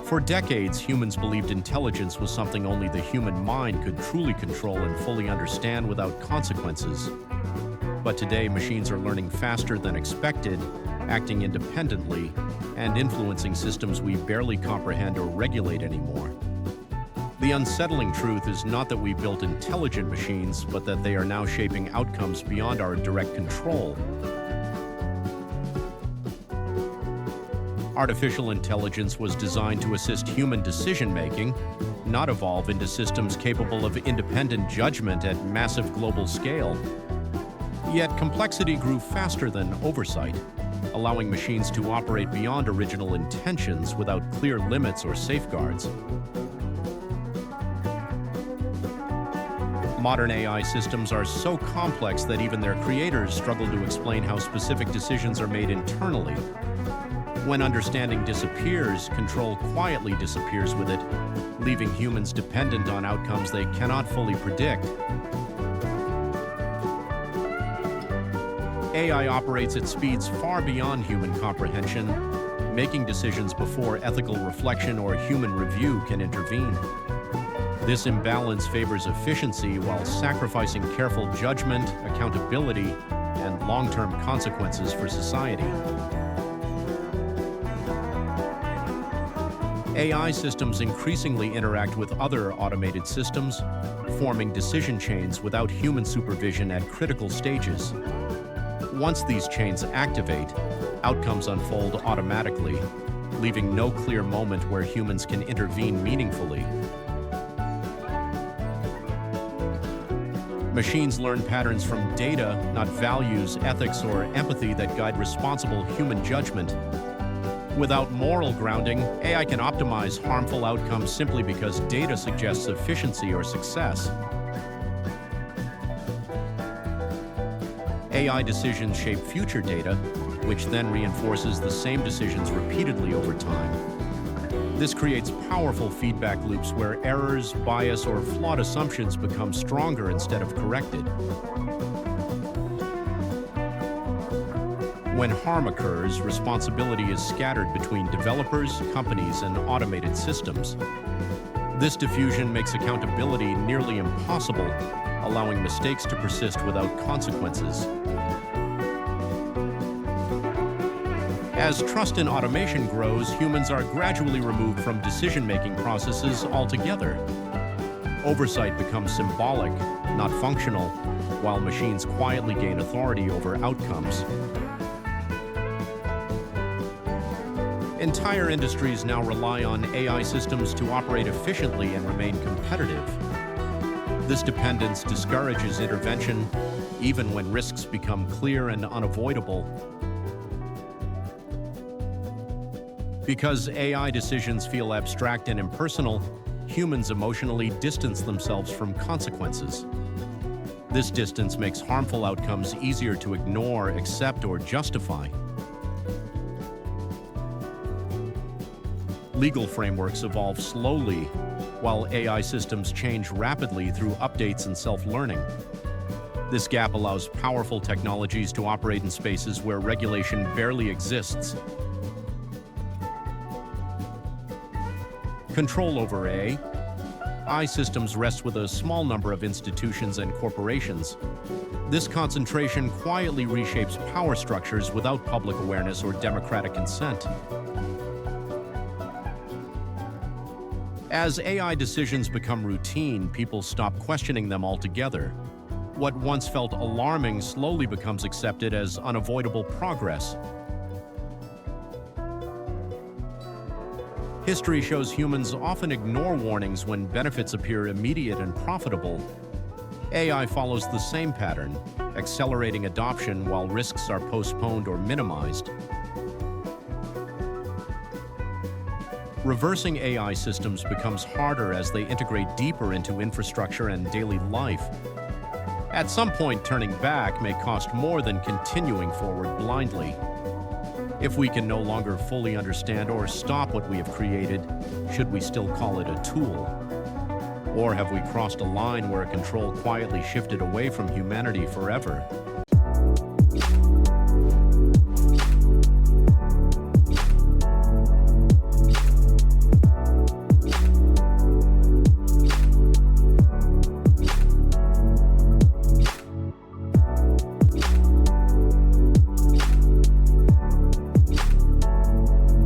For decades, humans believed intelligence was something only the human mind could truly control and fully understand without consequences. But today, machines are learning faster than expected, acting independently, and influencing systems we barely comprehend or regulate anymore. The unsettling truth is not that we built intelligent machines, but that they are now shaping outcomes beyond our direct control. Artificial intelligence was designed to assist human decision-making, not evolve into systems capable of independent judgment at massive global scale. Yet complexity grew faster than oversight, allowing machines to operate beyond original intentions without clear limits or safeguards. Modern AI systems are so complex that even their creators struggle to explain how specific decisions are made internally. When understanding disappears, control quietly disappears with it, leaving humans dependent on outcomes they cannot fully predict. AI operates at speeds far beyond human comprehension, making decisions before ethical reflection or human review can intervene. This imbalance favors efficiency while sacrificing careful judgment, accountability, and long-term consequences for society. AI systems increasingly interact with other automated systems, forming decision chains without human supervision at critical stages. Once these chains activate, outcomes unfold automatically, leaving no clear moment where humans can intervene meaningfully. Machines learn patterns from data, not values, ethics, or empathy that guide responsible human judgment. Without moral grounding, AI can optimize harmful outcomes simply because data suggests efficiency or success. AI decisions shape future data, which then reinforces the same decisions repeatedly over time. This creates powerful feedback loops where errors, bias, or flawed assumptions become stronger instead of corrected. When harm occurs, responsibility is scattered between developers, companies, and automated systems. This diffusion makes accountability nearly impossible, allowing mistakes to persist without consequences. As trust in automation grows, humans are gradually removed from decision-making processes altogether. Oversight becomes symbolic, not functional, while machines quietly gain authority over outcomes. Entire industries now rely on AI systems to operate efficiently and remain competitive. This dependence discourages intervention, even when risks become clear and unavoidable. Because AI decisions feel abstract and impersonal, humans emotionally distance themselves from consequences. This distance makes harmful outcomes easier to ignore, accept, or justify. Legal frameworks evolve slowly, while AI systems change rapidly through updates and self-learning. This gap allows powerful technologies to operate in spaces where regulation barely exists. Control over AI systems rests with a small number of institutions and corporations. This concentration quietly reshapes power structures without public awareness or democratic consent. As AI decisions become routine, people stop questioning them altogether. What once felt alarming slowly becomes accepted as unavoidable progress. History shows humans often ignore warnings when benefits appear immediate and profitable. AI follows the same pattern, accelerating adoption while risks are postponed or minimized. Reversing AI systems becomes harder as they integrate deeper into infrastructure and daily life. At some point, turning back may cost more than continuing forward blindly. If we can no longer fully understand or stop what we have created, should we still call it a tool? Or have we crossed a line where control quietly shifted away from humanity forever?